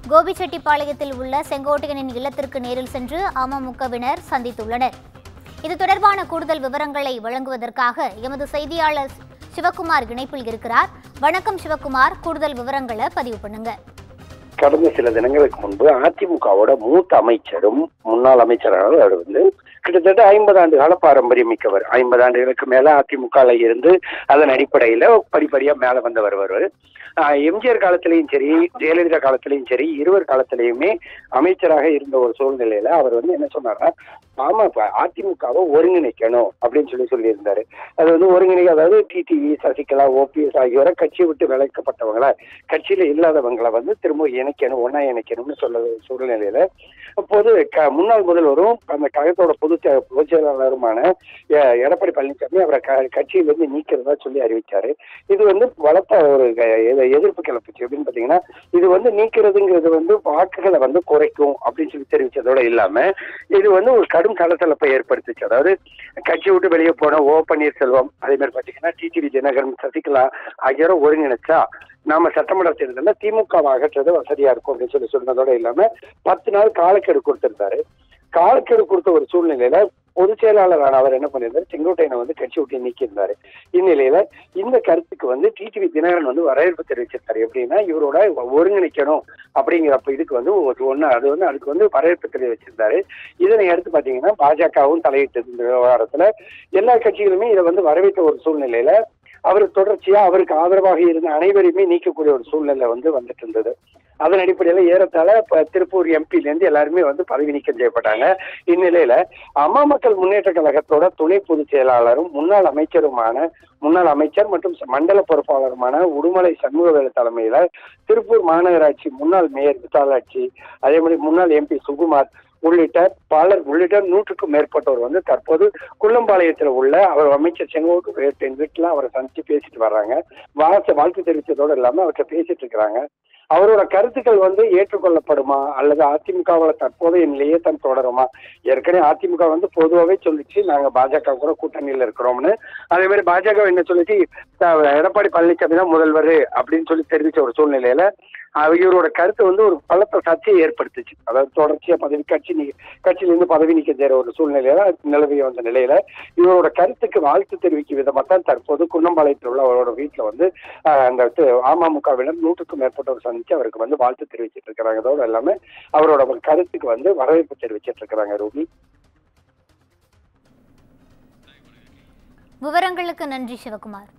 கோபிச்செட்டிப்பாளையத்தில் உள்ள செங்கோட்டையனின் இல்லத்திற்கு நேரில் சென்று அமமுகவினர் சந்தித்துள்ளனர். இது தொடர்பான கூடுதல் விவரங்களை வழங்குவதற்காக எமது செய்தியாளர் சிவகுமார் இணைப்பில் இருக்கிறார். வணக்கம் சிவகுமார், கூடுதல் விவரங்களை பதிவு பண்ணுங்க. கடந்த சில தினங்களுக்கு முன்பு அதிமுகவோட மூத்த அமைச்சரும் முன்னாள் அமைச்சரான அவர் கிட்டத்தட்ட 50 ஆண்டு கால பாரம்பரியம் மிக்கவர். 50 ஆண்டுகளுக்கு மேல அதிமுக இருந்து அதன் அடிப்படையில படிப்படியா மேல வந்தவர். எம்ஜிஆர் காலத்திலையும் சரி, ஜெயலலிதா காலத்திலையும் சரி, இருவர் காலத்திலையுமே அமைச்சராக இருந்த ஒரு சூழ்நிலையில அவர் என்ன சொன்னார்னா, ஆமா அதிமுகவை ஒருங்கிணைக்கணும் அப்படின்னு சொல்லியிருந்தாரு. அது அதாவது டிடிவி, சசிகலா, ஓபிஎஸ் ஆகியோரை கட்சியை விட்டு விலக்கப்பட்டவங்கள, கட்சியில இல்லாதவங்களை திரும்ப இணைக்கணும், ஒன்னா இணைக்கணும்னு சூழ்நிலையில அப்போது முன்னாள் முதல்வரும் அந்த கழகத்தோட பொதுச் செயலாளருமான எடப்பாடி பழனிசாமி அவரை கட்சியிலிருந்து நீக்கிறதா சொல்லி அறிவிச்சாரு. இது பலத்த ஒரு எதிர்ப்பு கிளப்புச்சு. அப்படின்னு பாத்தீங்கன்னா, இது நீக்கிறதுங்கிறது வாக்குகளை குறைக்கும் அப்படின்னு சொல்லி தெரிவிச்சதோட இல்லாம இது ஒரு கடும் சலசலப்பை ஏற்படுத்துச்சு. அதாவது கட்சி விட்டு வெளியே போன ஓ பன்னீர்செல்வம், அதே மாதிரி பாத்தீங்கன்னா டிடிவி தினகரன், சசிகலா ஆகியோரை ஒருங்கிணைச்சா நாம சட்டமன்ற தேர்தலில் திமுக அகற்றது வசதியா இருக்கும் அப்படின்னு சொன்னதோட இல்லாம 10 நாள் காலக்கெடு கொடுத்திருந்தாரு. காலக்கெடு கொடுத்த ஒரு சூழ்நிலையில பொதுச் செயலாளரான அவர் என்ன பண்ணியிருந்தாரு, செங்கோட்டையனை கட்சி விட்டு நீக்கியிருந்தாரு. இந்நிலையில இந்த கருத்துக்கு டிடிவி தினகரன் வரவேற்பு தெரிவிச்சிருக்காரு. எப்படின்னா, இவரோட ஒருங்கிணைக்கணும் அப்படிங்கிறப்ப இதுக்கு அதுக்கு வரவேற்பு தெரிவிச்சிருந்தாரு. இதனை அடுத்து பாத்தீங்கன்னா பாஜகவும் தலையிட்டு இந்த விவகாரத்துல எல்லா கட்சிகளுமே இதை வரவேற்ற ஒரு சூழ்நிலையில அவர் தொடர்ச்சியா அவருக்கு ஆதரவாக இருந்த அனைவரையுமே நீக்கக்கூடிய ஒரு சூழ்நிலை வந்துட்டு இருந்தது. அதன் அடிப்படையில ஏறத்தாழ திருப்பூர் எம்பில இருந்து எல்லாருமே பதவி நீக்கம் செய்யப்பட்டாங்க. இந்நிலையில அம்மா மக்கள் முன்னேற்ற கழகத்தோட துணை பொதுச் செயலாளரும் முன்னாள் அமைச்சர் மற்றும் மண்டல பொறுப்பாளருமான உடுமலை சண்முகவேலு தலைமையில திருப்பூர் மாநகராட்சி முன்னாள் மேயர் விசாலாட்சி, அதே மாதிரி முன்னாள் எம்பி சுகுமார் உள்ளிட்ட 100க்கும் மேற்பட்டோர் தற்போது குள்ளம்பாளையத்துல உள்ள அவர் அமைச்சர் செங்கோட்டையன் வீட்டுல அவரை சந்திச்சு பேசிட்டு வர்றாங்க. வாழ்த்து தெரிவித்ததோடு இல்லாம அவர்கிட்ட பேசிட்டு இருக்கிறாங்க. அவரோட கருத்துக்கள் ஏற்றுக்கொள்ளப்படுமா அல்லது அதிமுகவோட தற்போதைய நிலையே தான் தொடருமா? ஏற்கனவே அதிமுக பொதுவாகவே சொல்லிச்சு, நாங்க பாஜக கூட கூட்டணியில இருக்கிறோம்னு. அதே மாதிரி பாஜக என்ன சொல்லிச்சு, எடப்பாடி பழனிசாமி தான் முதல்வர் அப்படின்னு சொல்லி தெரிவிச்ச ஒரு சூழ்நிலையில இவரோட கருத்து ஒரு பலத்த சர்ச்சையை ஏற்படுத்துச்சு. அதாவது தொடர்ச்சியா கட்சியிலிருந்து பதவி நீக்கம் செய்யற ஒரு சூழ்நிலையில நிலவிய வந்த நிலையில இவரோட கருத்துக்கு வாழ்த்து தெரிவிக்கும் விதமா தான் தற்போது குன்னம்பாளையத்தில் உள்ள அவரோட வீட்டுல அந்த அமமுகவினர் 100க்கும் மேற்பட்டவர் சந்திச்சு அவருக்கு வாழ்த்து தெரிவிச்சிட்டு இருக்கிறாங்க. அதோட எல்லாமே அவரோட கருத்துக்கு வரவேற்பு தெரிவிச்சிட்டு இருக்கிறாங்க. ரூபி, விவரங்களுக்கு நன்றி சிவகுமார்.